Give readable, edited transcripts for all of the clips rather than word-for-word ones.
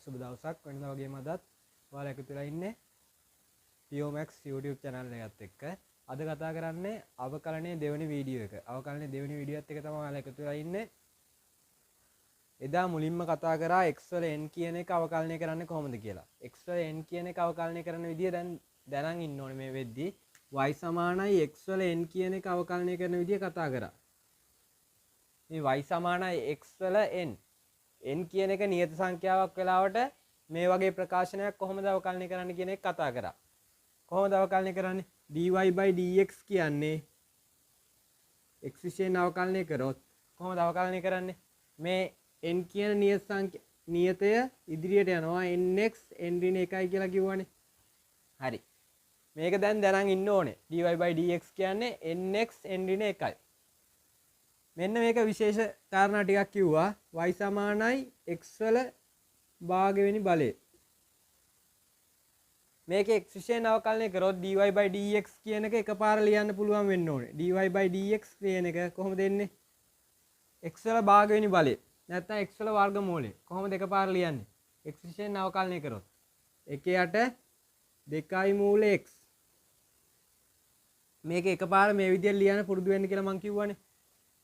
සුබ දවසක් වෙනදා වගේම අදත් ඔයාලා එකතු වෙලා ඉන්නේ POMax YouTube channel එකත් එක්ක. අද කතා කරන්නේ අවකලනයේ දෙවෙනි වීඩියෝ එක. අවකලනයේ දෙවෙනි වීඩියෝත් එක තමයි ඔයාලා එකතු වෙලා ඉන්නේ. එදා මුලින්ම කතා කරා x වල n කියන එක අවකලනය කරන්නේ කොහොමද කියලා. x වල n කියන එක අවකලනය කරන විදිය දැනන් ඉන්න ඕනේ මේ වෙද්දී. y සමානයි x වල n කියන එක අවකලනය කරන විදිය කතා කරා. මේ y සමානයි x වල n කියන එක නියත සංඛ්‍යාවක් වෙලාවට මේ වගේ ප්‍රකාශනයක් කොහොමද අවකලනය කරන්න කියන එක කතා කරා. කොහොමද අවකලනය කරන්නේ? dy/dx කියන්නේ x විශේෂයෙන් අවකලනය කරොත් කොහොමද අවකලනය කරන්නේ? මේ n කියන නියතය ඉදිරියට යනවා nx n-1 කියලා කිව්වනේ. හරි. මේක දැනන් ඉන්න ඕනේ. dy/dx කියන්නේ nx n-1. මෙන්න මේක විශේෂ කාරණා ටිකක් කිව්වා. y සමානයි x වල භාගවෙනි බලය. මේක x විශේෂයෙන් අවකලනය කරොත් dy/dx කියන එක එකපාර ලියන්න පුළුවන් වෙන්න ඕනේ. dy/dx කියන එක කොහොමද එන්නේ? x වල භාගවෙනි බලය. නැත්නම් x වල වර්ගමූලය. කොහොමද එකපාර ලියන්නේ? x විශේෂයෙන් අවකලනය කරොත් 1 යට 2 මූල x. මේක එකපාර මේ විදිහට ලියන්න පුරුදු වෙන්න කියලා මම කිව්වනේ.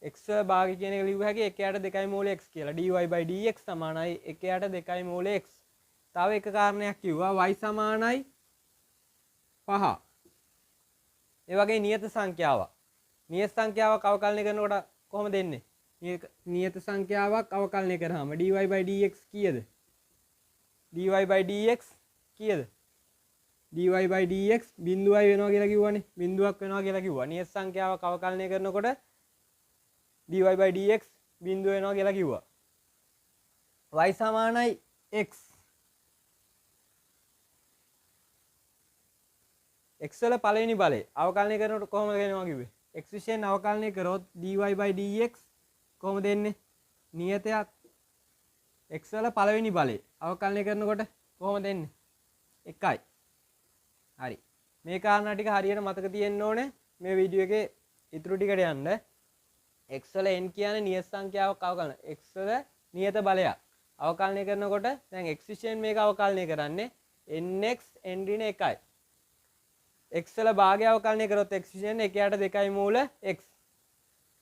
x භාගය කියන එක ලියුව හැකි 1 යට 2 මූල x කියලා. dy/dx සමානයි 1 යට 2 මූල x. තව එක කාරණයක් කිව්වා y සමානයි 5. ඒ වගේ නියත සංඛ්‍යාවක්. නියත සංඛ්‍යාවක් අවකලනය කරනකොට කොහොමද එන්නේ? නියත සංඛ්‍යාවක් අවකලනය කරාම dy/dx කීයද? dy/dx කීයද? dy/dx බිඳුවයි වෙනවා කියලා කිව්වනේ. බිඳුවක් වෙනවා කියලා කිව්වා. නියත සංඛ්‍යාවක් අවකලනය කරනකොට dy/dx බිඳුව වෙනවා කියලා කිව්වා. y සමානයි x. x වල පළවෙනි බලය අවකලනය කරනකොට කොහොමද වෙනවා කිව්වේ? x විශේෂයෙන් අවකලනය කරොත් dy/dx කොහොමද එන්නේ? නියතයක් x වල පළවෙනි බලය අවකලනය කරනකොට කොහොමද එන්නේ? 1යි. හරි. මේ කාරණා ටික හරියට මතක තියෙන්න ඕනේ මේ වීඩියෝ එකේ ඉතුරු ටිකට යන්න. x වල n කියන්නේ නියත සංඛ්‍යාවක් අවකලන. x වල නියත බලයක් අවකලනය කරනකොට දැන් x විශේෂයෙන් මේක අවකලනය කරන්නේ nx n-1යි. x වල භාගය අවකලනය කරොත් x විශේෂයෙන් 1 යට 2 මූල x.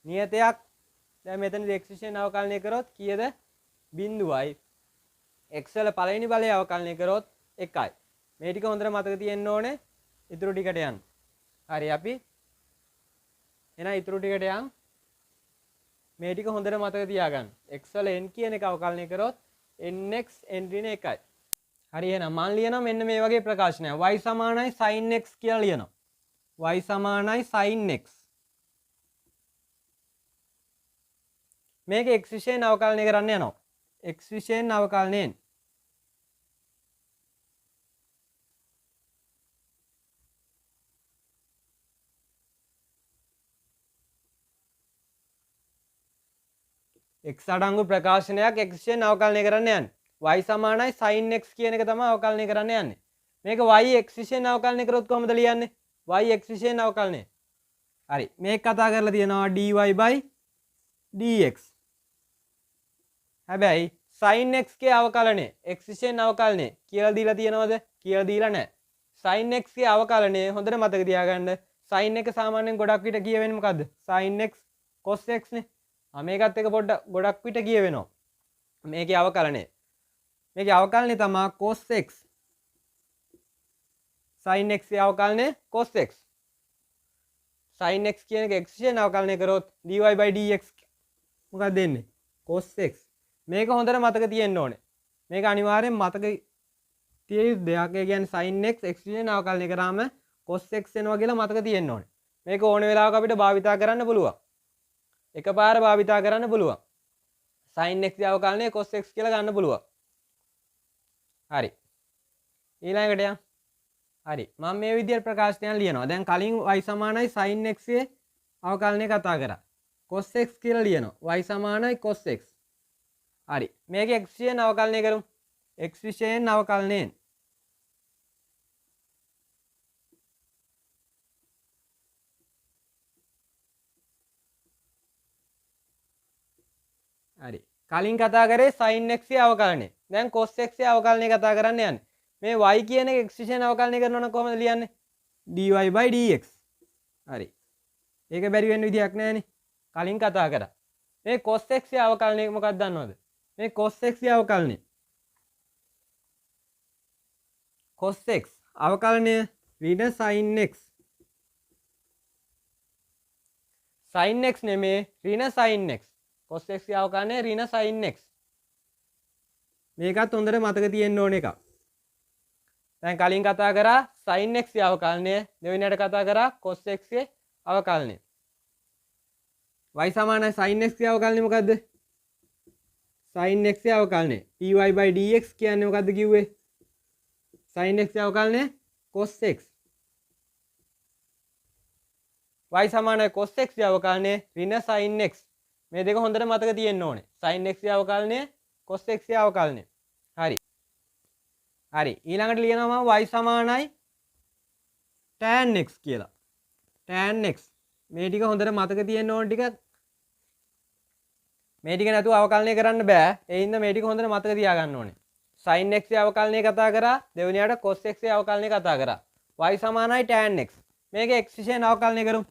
නියතයක් දැන් මෙතනදී x විශේෂයෙන් අවකලනය කරොත් කීයද? බිඳුවයි. x වල පළවෙනි බලය අවකලනය කරොත් 1යි. මේ ටික හොඳට මතක තියෙන්න ඕනේ ඉතුරු ටිකට යන්න. හරි අපි එහෙනම් ඉතුරු ටිකට යන්න. මේ ටික හොඳට මතක තියාගන්න. x වල n කියන එක අවකලනය කරොත් nx n-1යි. හරි එහෙනම් මම ලියනවා මෙන්න මේ වගේ ප්‍රකාශනයක්. y සමානයි sin x කියලා ලියනවා. y සමානයි sin x. මේක x විශේෂයෙන් අවකලනය කරන්න යනවා. x විශේෂයෙන් අවකලනයෙන් x අඩංගු ප්‍රකාශනයක් x විශේෂයෙන් අවකලනය කරන්න යන්නේ. y සමානයි sin x කියන එක තමයි අවකලනය කරන්න යන්නේ. මේක y x විශේෂයෙන් අවකලනය කරොත් කොහොමද ලියන්නේ? y x විශේෂයෙන් අවකලනය. හරි. මේක කතා කරලා තියෙනවා dy/dx. හැබැයි sin x ගේ අවකලනය x විශේෂයෙන් අවකලනය කියලා දීලා තියෙනවද? කියලා දීලා නැහැ. sin x ගේ අවකලනය හොඳට මතක තියාගන්න. sin එක සාමාන්‍යයෙන් ගොඩක් විට කියවෙන්නේ මොකද්ද? sin x cos x නේ. මේකත් එක පොඩ්ඩක් ගොඩක් විට කියවෙනවා. මේකේ අවකලනය. මේකේ අවකලනය තමයි cos x. sin x ගේ අවකලනය cos x. sin x කියන එක x විශේෂයෙන් අවකලනය කරොත් dy/dx මොකක්ද දෙන්නේ? cos x. මේක හොඳට මතක තියෙන්න ඕනේ. මේක අනිවාර්යෙන් මතක තිය යුතු දෙයක්. ඒ කියන්නේ sin x x විශේෂයෙන් අවකලනය කරාම cos x වෙනවා කියලා මතක තියෙන්න ඕනේ. මේක ඕන වෙලාවක අපිට භාවිතා කරන්න පුළුවන්. එකපාර භාවිතා කරන්න පුළුවන්. sin x ගේ අවකලනය cos x කියලා ගන්න පුළුවන්. හරි. ඊළඟට යන්න. හරි. මම මේ විදිහට ප්‍රකාශනයක් ලියනවා. දැන් කලින් y සමානයි sin x ගේ අවකලනය කතා කරා. cos x කියලා ලියනවා. y සමානයි cos x. හරි. මේක x විශේෂයෙන් අවකලනය කරමු. x විශේෂයෙන් අවකලනයෙන් හරි. කලින් කතා කරේ sin x ගේ අවකලනය. දැන් cos x ගේ අවකලනය කතා කරන්න යන්නේ. මේ y කියන එක x විශේෂයෙන් අවකලනය කරනවා නම් කොහොමද ලියන්නේ? dy/dx. හරි. ඒක බැරි වෙන්න විදියක් නැහැනේ. කලින් කතා කරා. මේ cos x ගේ අවකලනය මොකක්ද දන්නවද? මේ cos x ගේ අවකලනය. cos x අවකලනය ඍණ sin x. sin x නෙමේ ඍණ sin x. cos x ගේ අවකලනය ඍණ sin x. මේකත් හොඳට මතක තියෙන්න ඕන එකක්. දැන් කලින් කතා කරා sin x ගේ අවකලනය, දෙවෙනියට කතා කරා cos x ගේ අවකලනය. y සමානයි sin x ගේ අවකලනය මොකද්ද? sin x ගේ අවකලනය dy/dx කියන්නේ මොකද්ද කිව්වේ? sin x ගේ අවකලනය cos x. y සමානයි cos x ගේ අවකලනය ඍණ sin x. මේ දෙක හොඳට මතක තියෙන්න ඕනේ. sin x ගේ අවකලනය cos x ගේ අවකලනය. හරි. හරි. ඊළඟට ලියනවා මම y සමානයි tan x කියලා. tan x. මේ ටික හොඳට මතක තියෙන්න ඕන ටික. මේ ටික නැතුව අවකලනය කරන්න බෑ. ඒ හින්දා මේ ටික හොඳට මතක තියාගන්න ඕනේ. sin x ගේ අවකලනය කතා කරා, දෙවෙනියට cos x ගේ අවකලනය කතා කරා. y සමානයි tan x. මේක x විශේෂයෙන් අවකලනය කරමු.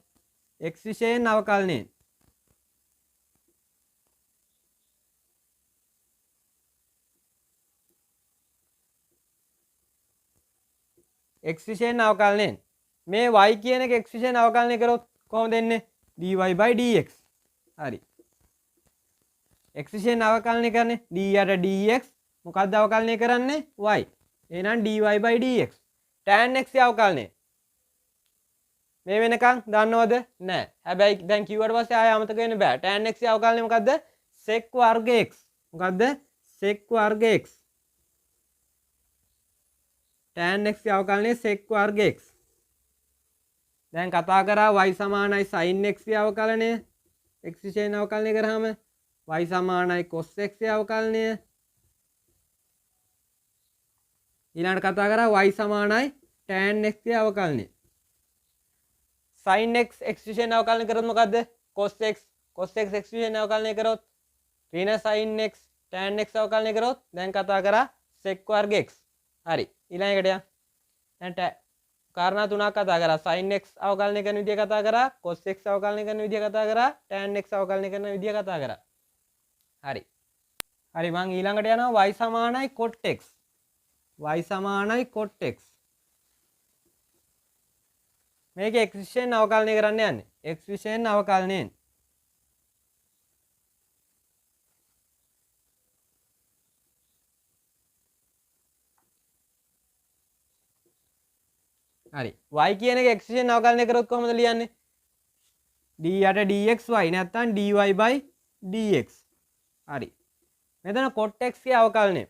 x විශේෂයෙන් අවකලනය. x විශේෂයෙන් අවකලනයෙන් මේ y කියන එක x විශේෂයෙන් අවකලනය කරොත් කොහොමද එන්නේ? dy/dx. හරි. x විශේෂයෙන් අවකලනය කරන්නේ d යට dx. මොකක්ද අවකලනය කරන්නේ? y. එහෙනම් dy/dx. tan x ගේ අවකලනය මේ වෙනකන් දන්නවද? නැහැ. හැබැයි දැන් කිව්වට පස්සේ ආය අමතක වෙන්න බෑ. tan x ගේ අවකලනය මොකද්ද? sec වර්ග x. මොකද්ද? sec වර්ග x. tan x ගේ අවකලනය sec වර්ග x. දැන් කතා කරා y සමානයි sin x ගේ අවකලනය. x විශේෂයෙන් අවකලනය කරාම y සමානයි cos x ගේ අවකලනය. ඊළඟට කතා කරා y සමානයි tan x ගේ අවකලනය. sin x x විශේෂයෙන් අවකලනය කරොත් මොකද්ද? cos x. cos x x විශේෂයෙන් අවකලනය කරොත් ඍණ sin x. tan x අවකලනය කරොත් දැන් කතා කරා sec වර්ග x. හරි. ඊළඟට යන්න. දැන් කාරණා තුනක් කතා කරා. sin x අවකලනය කරන විදිය කතා කරා, cos x අවකලනය කරන විදිය කතා කරා, tan x අවකලනය කරන විදිය කතා කරා. හරි. හරි මම ඊළඟට යනවා y සමානයි cot x. y සමානයි cot x. මේක x විශේෂයෙන් අවකලනය කරන්න යන්නේ. x විශේෂයෙන් අවකලනයෙන්. හරි. y කියන එක x විශේෂයෙන් අවකලනය කරොත් කොහොමද ලියන්නේ? d යට dxy නැත්නම් dy/dx. හරි. මෙතන cot x ගේ අවකලනය.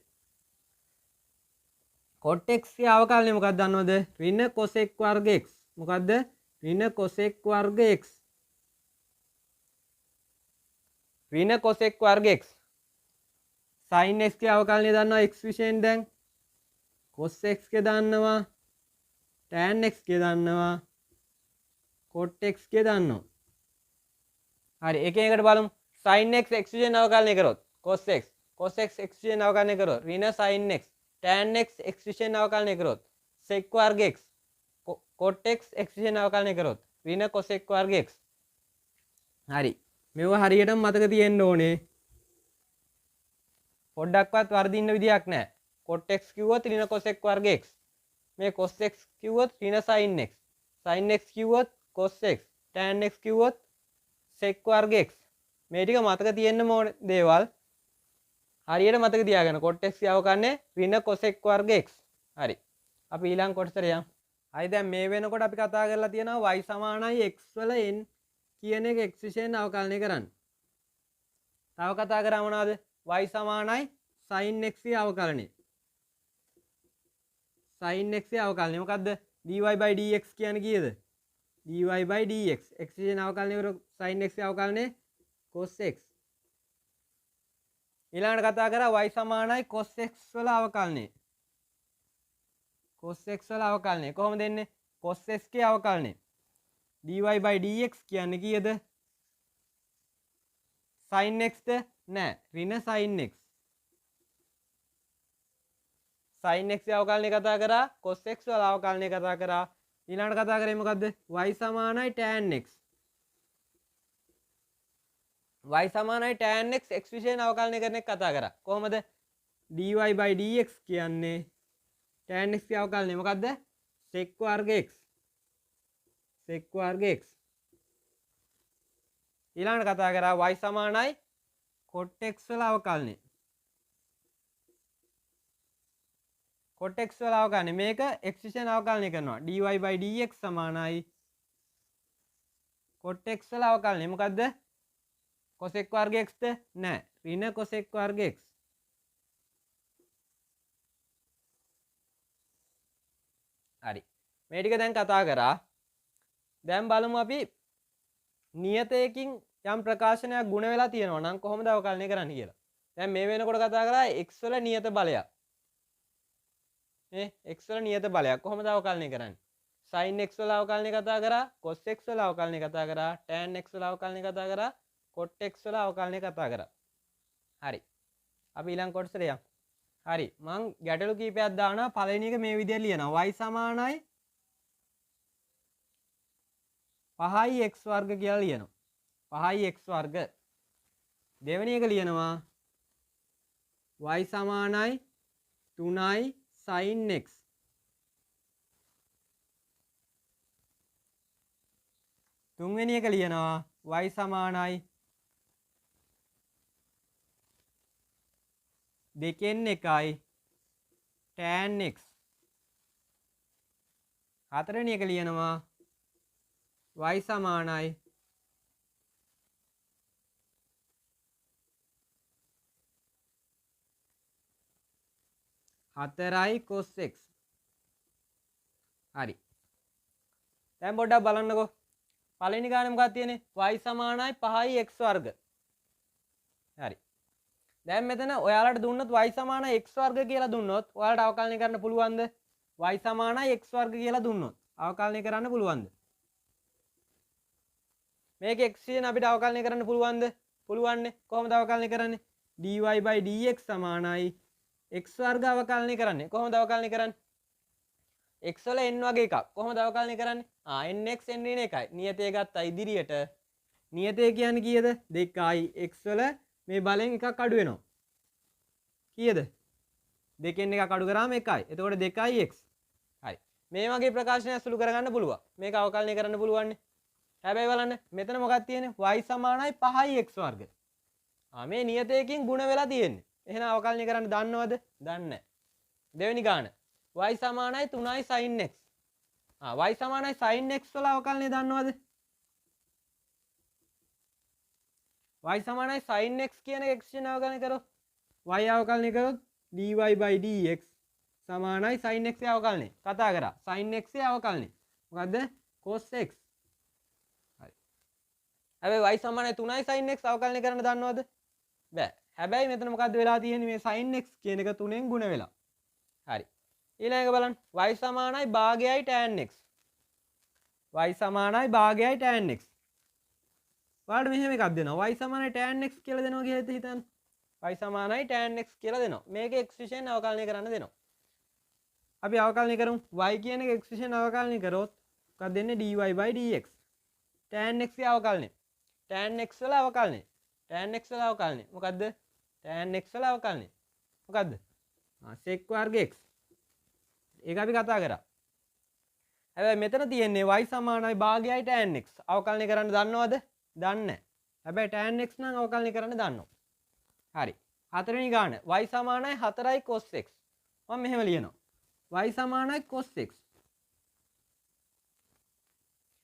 cot x ගේ අවකලනය මොකක්ද දන්නවද? ඍණ cosec වර්ග x. මොකද්ද? ඍණ cosec වර්ග x. ඍණ cosec වර්ග x. sin x ගේ අවකලනය දන්නවා x විශේෂයෙන් දැන්. cos x ගේ දන්නවා. tan x ගේ දන්නවා. cot x ගේ දන්නවා. හරි එක එකට බලමු. sin x x විශේෂයෙන් අවකලනය කරොත් cos x. cos x x විශේෂයෙන් අවකලනය කරොත් ඍණ sin x. tan x x විශේෂයෙන් අවකලනය කරොත් sec වර්ග x. cot x x විශේෂයෙන් අවකලනය කරොත් ඍණ cosec වර්ග x. හරි. මේව හරියටම මතක තියෙන්න ඕනේ. පොඩ්ඩක්වත් වර්ධින්න විදියක් නැහැ. cot x කිව්වොත් ඍණ cosec වර්ග x. මේ cos x කිව්වොත් ඍණ sin x. sin x කිව්වොත් cos x. tan x කිව්වොත් sec වර්ග x. මේ ටික මතක තියෙන්න ඕන දේවල්. හරියට මතක තියාගන්න. cot x ගේ අවකලනය ඍණ cosec වර්ග x. හරි. අපි ඊළඟ කොටසට යමු. හරි දැන් මේ වෙනකොට අපි කතා කරලා තියෙනවා y සමානයි x වල n කියන එක x විශේෂයෙන් අවකලනය කරන්න. තව කතා කරා මොනවද? y සමානයි sin x ගේ අවකලනය. sin x ගේ අවකලනය මොකද්ද? dy/dx කියන්නේ කීයද? dy/dx. x විශේෂයෙන් අවකලනය කරොත් sin x ගේ අවකලනය cos x. ඊළඟට කතා කරා y සමානයි cos x වල අවකලනය. cos x වල අවකලනය කොහොමද එන්නේ? cos x ගේ අවකලනය dy/dx කියන්නේ කීයද? sin x ද නෑ ඍණ sin x. sin x අවකලනය කතා කරා cos x වල අවකලනය කතා කරා ඊළඟට කතා කරේ මොකද්ද y සමානයි tan x. y සමානයි tan x x විශේෂයෙන් අවකලනය කරන එක කතා කරා. කොහොමද dy by dx කියන්නේ tan x ගේ අවකලනය මොකද්ද sec වර්ග x. sec වර්ග x. ඊළඟට කතා කරා y සමානයි cot x වල අවකලනය. cot x වල අවකලනය මේක x විශේෂයෙන් අවකලනය කරනවා dy by dx සමානයි cot x වල අවකලනය මොකද්ද cosec වර්ග x ද නෑ ඍණ cosec වර්ග x. හරි මේ ටික දැන් කතා කරා. දැන් බලමු අපි නියතයකින් යම් ප්‍රකාශනයක් ගුණ වෙලා තියෙනවා නම් කොහොමද අවකලනය කරන්න කියලා. දැන් මේ වෙනකොට කතා කරා x වල නියත බලයක්. x වල නියත බලයක් කොහොමද අවකලනය කරන්නේ? sin x වල අවකලනය කතා කරා, cos x වල අවකලනය කතා කරා, tan x වල අවකලනය කතා කරා, cot x වල අවකලනය කතා කරා. හරි. අපි ඊළඟ කොටසට යමු. හරි. මං ගැටලු කීපයක් දානවා. පළවෙනි එක මේ විදිහට ලියනවා. y සමානයි 5යි x වර්ග කියලා ලියනවා. 5යි x වර්ග. දෙවෙනි එක ලියනවා y සමානයි 3යි sin x. තුන්වෙනි එක ලියනවා y සමානයි 2 tan x. හතරවෙනි එක ලියනවා y සමානයි 4යි cos x. හරි. දැන් පොඩ්ඩක් බලන්නකෝ. පළවෙනි ගානේ මොකක්ද තියෙන්නේ? y සමානයි 5යි x වර්ග. හරි. දැන් මෙතන ඔයාලට දුන්නොත් y සමානයි x වර්ග කියලා දුන්නොත් ඔයාලට අවකලනය කරන්න පුළුවන්ද? y සමානයි x වර්ග කියලා දුන්නොත් අවකලනය කරන්න පුළුවන්ද? මේක x විශේෂයෙන් අපිට අවකලනය කරන්න පුළුවන්ද? පුළුවන්නේ. කොහොමද අවකලනය කරන්නේ? dy by dx සමානයි x වර්ග අවකලනය කරන්නේ. කොහොමද අවකලනය කරන්නේ? x වල n වගේ එකක්. කොහොමද අවකලනය කරන්නේ? nx n ඍණ 1යි. නියතය ගත්තා ඉදිරියට. නියතය කියන්නේ කීයද? 2යි. x වල මේ බලෙන් එකක් අඩු වෙනවා. කීයද? දෙකෙන් එකක් අඩු කරාම 1යි. එතකොට 2යි x. හරි. මේ වගේ ප්‍රකාශනයක් සුළු කරගන්න පුළුවන්. මේක අවකලනය කරන්න පුළුවන්. හැබැයි බලන්න මෙතන මොකක්ද තියෙන්නේ? y සමානයි 5යි x වර්ග. මේ නියතයකින් ගුණ වෙලා තියෙන්නේ. එහෙනම් අවකලනය කරන්න දන්නවද? දන්නේ නැහැ. දෙවෙනි ගාන. y සමානයි 3යි sin x. y සමානයි sin x වල අවකලනය දන්නවද? y සමානයි sin x කියන එක x විශේෂයෙන් අවකලනය කරොත් y අවකලනය කරොත් dy by dx සමානයි sin x අවකලනය. කතා කරා. sin x අවකලනය. මොකද්ද? cos x. හරි. හැබැයි y සමානයි 3යි sin x අවකලනය කරන්න දන්නවද? බෑ. හැබැයි මෙතන මොකද්ද වෙලා තියෙන්නේ? මේ sin x කියන එක 3ෙන් ගුණ වෙලා. හරි. ඊළඟ එක බලන්න. y සමානයි භාගයයි tan x. y සමානයි භාගයයි tan x. ඔයාලට මෙහෙම එකක් දෙනවා. y සමානයි tan x කියලා දෙනවා කියලා හිතන්න. y සමානයි tan x කියලා දෙනවා. මේක x විශේෂයෙන් අවකලනය කරන්න දෙනවා. අපි අවකලනය කරමු. y කියන එක x විශේෂයෙන් අවකලනය කරොත් මොකක්ද දෙන්නේ? dy by dx. tan x ගේ අවකලනය. tan x වල අවකලනය. tan x වල අවකලනය. මොකද්ද? tan x වල අවකලනය. මොකද්ද? sec වර්ග x. ඒක අපි කතා කරා. හැබැයි මෙතන තියෙන්නේ y සමානයි භාගයයි tan x. අවකලනය කරන්න දන්නවද? දන්නේ නැහැ. හැබැයි tan x නම් අවකලනය කරන්න දන්නවා. හරි. හතරවෙනි ගාන. y සමානයි 4යි cos x. මම මෙහෙම ලියනවා. y සමානයි cos x.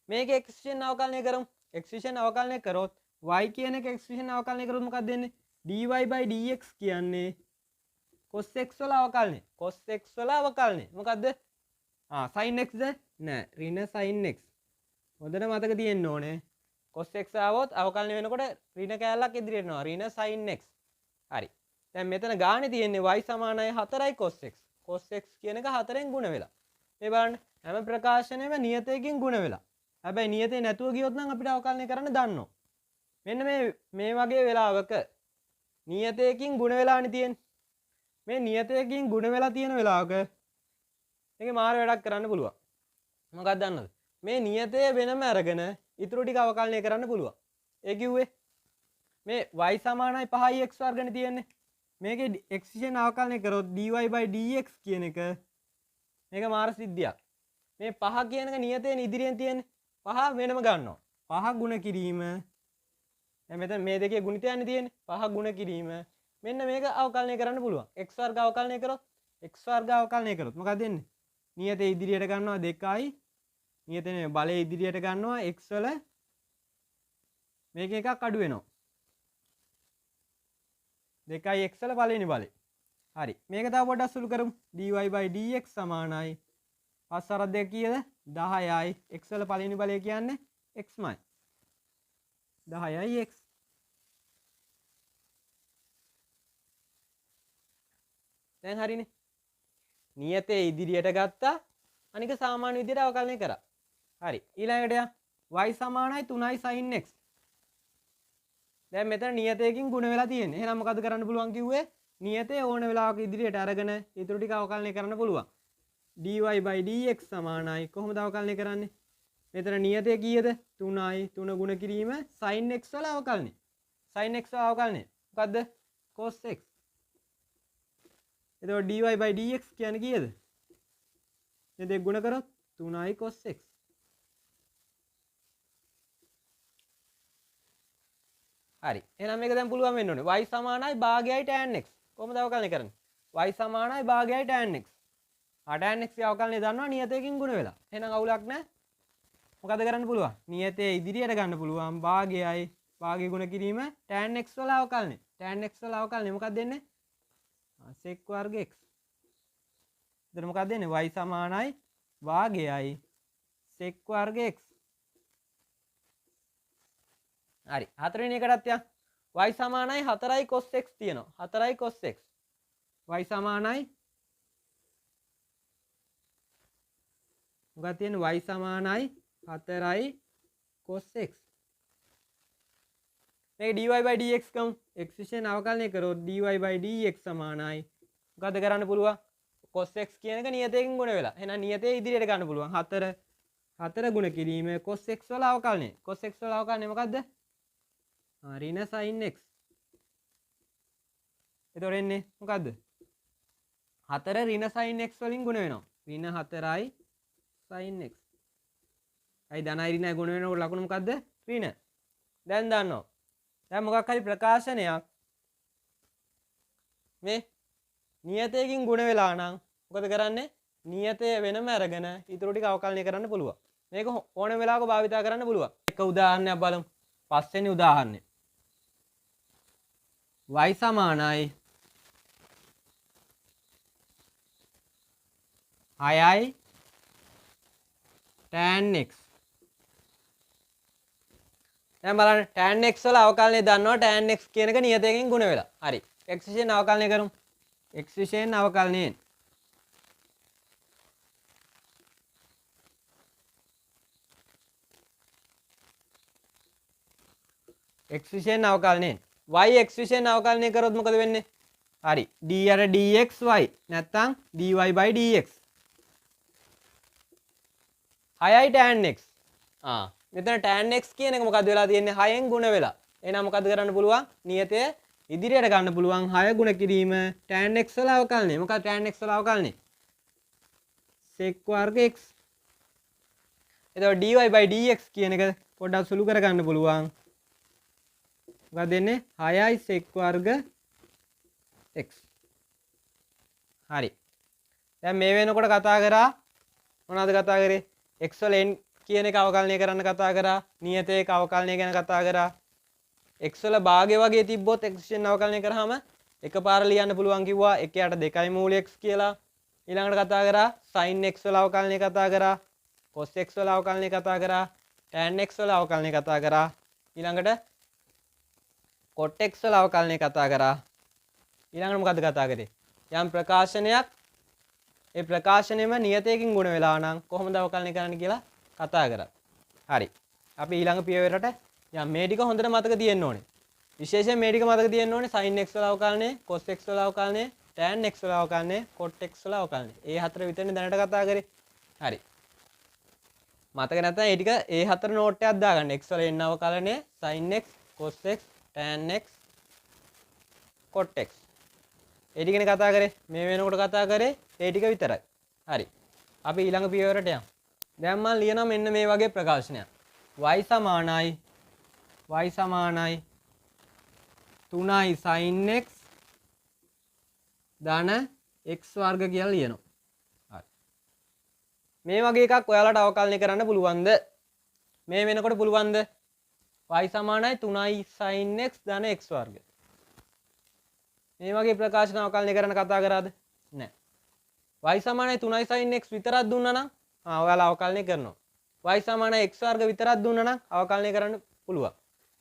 මේක x විශේෂයෙන් අවකලනය කරමු. x විශේෂයෙන් අවකලනය කරොත් y කියන එක x විශේෂයෙන් අවකලනය කරොත් මොකක්ද දෙන්නේ? dy by dx කියන්නේ cos x වල අවකලනය. cos x වල අවකලනය. මොකද්ද? sin x ද? නෑ. ඍණ sin x. හොඳට මතක තියෙන්න ඕනේ. cos x ආවොත් අවකලනය වෙනකොට ඍණ කෑල්ලක් ඉදිරියට එනවා. ඍණ sin x. හරි. දැන් මෙතන ගානේ තියෙන්නේ y සමානයි 4යි cos x. cos x කියන එක 4ෙන් ගුණ වෙලා. මේ බලන්න හැම ප්‍රකාශනයෙම නියතයකින් ගුණ වෙලා. හැබැයි නියතේ නැතුව ගියොත් නම් අපිට අවකලනය කරන්න දන්නවා. මෙන්න මේ වගේ වෙලාවක නියතයකින් ගුණ වෙලානේ තියෙන්නේ. මේ නියතයකින් ගුණ වෙලා තියෙන වෙලාවක මේකේ මාර වැඩක් කරන්න පුළුවන්. මොකක්ද දන්නවද? මේ නියතය වෙනම අරගෙන ඊටු ටික අවකලනය කරන්න පුළුවන්. ඒ කිව්වේ මේ y සමානයි 5යි x වර්ගනේ තියෙන්නේ. මේකේ x විශේෂණ අවකලනය කරොත් dy/dx කියන එක මේක මාර සිද්ධියක්. මේ 5 කියන එක නියතයෙන් ඉදිරියෙන් තියෙන්නේ. 5 වෙනම ගන්නවා. 5 ගුණ කිරීම දැන් මෙතන මේ දෙකේ ගුණිතයන්නේ තියෙන්නේ. 5 ගුණ කිරීම මෙන්න මේක අවකලනය කරන්න පුළුවන්. x වර්ග අවකලනය කරොත් x වර්ග අවකලනය කරොත් මොකක්ද වෙන්නේ? නියතය ඉදිරියට ගන්නවා 2යි. නියතනේ බලය ඉදිරියට ගන්නවා x වල මේක එකක් අඩු වෙනවා. 2යි x වල පළවෙනි බලය. හරි. මේක තව පොඩ්ඩක් සුළු කරමු. dy/dx සමානයි 5 අර 2 කීයද? 10යි. x වල පළවෙනි බලය කියන්නේ xමයි. 10යි x. දැන් හරිනේ. නියතේ ඉදිරියට ගත්තා. අනික සාමාන්‍ය විදිහට අවකලනය කරා. හරි. ඊළඟට y සමානයි 3යි sin x. දැන් මෙතන නියතයකින් ගුණ වෙලා තියෙන්නේ. එහෙනම් මොකද කරන්න පුළුවන් කිව්වේ? නියතේ ඕන වෙලාවක ඉදිරියට අරගෙන ඊටු ටික අවකලනය කරන්න පුළුවන්. dy/dx සමානයි කොහොමද අවකලනය කරන්නේ? මෙතන නියතය කීයද? 3යි. 3 ගුණ කිරීම sin x වල අවකලනය. sin x වල අවකලනය. මොකද්ද? cos x. එතකොට dy/dx කියන්නේ කීයද? මේ දෙක ගුණ කරොත් 3යි cos x. හරි. එහෙනම් මේක දැන් පුළුවන් වෙන්න ඕනේ. y සමානයි භාගයයි tan x. කොහොමද අවකලනය කරන්නේ? y සමානයි භාගයයි tan x. tan x ගේ අවකලනය දන්නවා නියතයකින් ගුණ වෙලා. එහෙනම් අවුලක් නැහැ. මොකද කරන්න පුළුවන්? නියතයේ ඉදිරියට ගන්න පුළුවන් භාගයයි භාගය ගුණ කිරීම tan x වල අවකලනය. tan x වල අවකලනය මොකක්ද දෙන්නේ? sec වර්ග x. එතන මොකක්ද දෙන්නේ? y සමානයි භාගයයි sec වර්ග x. හරි. හතරවෙනි එකටත් යන්න. y සමානයි 4යි cos x තියෙනවා. 4යි cos x. y සමානයි මොකක්ද තියෙන්නේ? y සමානයි 4යි cos x. මේක dy/dx කමු. x විශේෂණ අවකලනය කරොත් dy/dx සමානයි මොකද කරන්න පුළුවන්? cos x කියන එක නියතයකින් ගුණ වෙලා. එහෙනම් නියතයේ ඉදිරියට ගන්න පුළුවන්. 4 ගුණ කිරීම cos x වල අවකලනය. cos x වල අවකලනය මොකද්ද? ඍණ sin x. එතකොට එන්නේ මොකද්ද? 4 ඍණ sin x වලින් ගුණ වෙනවා. ඍණ 4යි sin x. අයි ධනයි ඍණයි ගුණ වෙනකොට ලකුණ මොකද්ද? ඍණ. දැන් දන්නවා. දැන් මොකක් හරි ප්‍රකාශනයක් මේ නියතයකින් ගුණ වෙලා නම් මොකද කරන්නේ? නියතය වෙනම අරගෙන ඊටු ටික අවකලනය කරන්න පුළුවන්. මේක ඕනම වෙලාවක භාවිතා කරන්න පුළුවන්. එක උදාහරණයක් බලමු. පස්වෙනි උදාහරණය. y සමානයි 6යි tan x. දැන් බලන්න tan x වල අවකලනය දන්නවා. tan x කියන එක නියතයකින් ගුණ වෙලා. හරි. x විශේෂණ අවකලනය කරමු. x විශේෂණ අවකලනයෙන් x විශේෂණ අවකලනයෙන් y x විශේෂණ අවකලනය කරොත් මොකද වෙන්නේ? හරි. d අර dx y නැත්නම් dy/dx. 6යි tan x. මෙතන tan x කියන එක මොකද වෙලා තියෙන්නේ? 6ෙන් ගුණ වෙලා. එහෙනම් මොකද කරන්න පුළුවන්? නියතය ඉදිරියට ගන්න පුළුවන් 6 ගුණ කිරීම tan x වල අවකලනය. මොකද tan x වල අවකලනය? sec වර්ග x. එතකොට dy/dx කියන එක පොඩ්ඩක් සුළු කරගන්න පුළුවන්. මොකද දෙන්නේ? 6යි sec වර්ග x. හරි. දැන් මේ වෙනකොට කතා කරා මොනවද කතා කරේ? x වල n කියන එක අවකලනය කරන්න කතා කරා. නියතයක අවකලනය ගැන කතා කරා. x වල භාගය වගේ තිබ්බොත් x විශේෂණ අවකලනය කරාම එකපාර ලියන්න පුළුවන් කිව්වා. 1 යට 2යි මූල x කියලා. ඊළඟට කතා කරා sin x වල අවකලනය කතා කරා. cos x වල අවකලනය කතා කරා. tan x වල අවකලනය කතා කරා. ඊළඟට cot x වල අවකලනය කතා කරා. ඊළඟට මොකද්ද කතා කරේ? යම් ප්‍රකාශනයක් ඒ ප්‍රකාශනයම නියතයකින් ගුණ වෙලා නම් කොහොමද අවකලනය කරන්න කියලා කතා කරා. හරි. අපි ඊළඟ පියවරට යම් මේ ටික හොඳට මතක තියෙන්න ඕනේ. විශේෂයෙන් මේ ටික මතක තියෙන්න ඕනේ sin x වල අවකලනය, cos x වල අවකලනය, tan x වල අවකලනය, cot x වල අවකලනය. ඒ හතර විතරනේ දැනට කතා කරේ. හරි. මතක නැත්නම් ඒ ටික ඒ හතර නෝට් එකක් දාගන්න. x වල එන්න අවකලනය, sin x, cos x, tan x, cot x. ඒ ටිකනේ කතා කරේ. මේ වෙනකොට කතා කරේ ඒ ටික විතරයි. හරි. අපි ඊළඟ පියවරට යමු. දැන් මම ලියනවා මෙන්න මේ වගේ ප්‍රකාශනයක්. y සමානයි 3i sin x ධන x වර්ග කියලා ලියනවා. හරි. මේ වගේ එකක් ඔයාලට අවකලනය කරන්න පුළුවන්ද? මේ වෙනකොට පුළුවන්ද? y සමානයි 3i sin x ධන x වර්ග. මේ වගේ ප්‍රකාශන අවකලනය කරන්න කතා කරාද? නැහැ. y සමානයි 3i sin x විතරක් දුන්නා නම් ඔයාලා අවකලනය කරනවා. y සමානයි x වර්ග විතරක් දුන්නා නම් අවකලනය කරන්න පුළුවන්.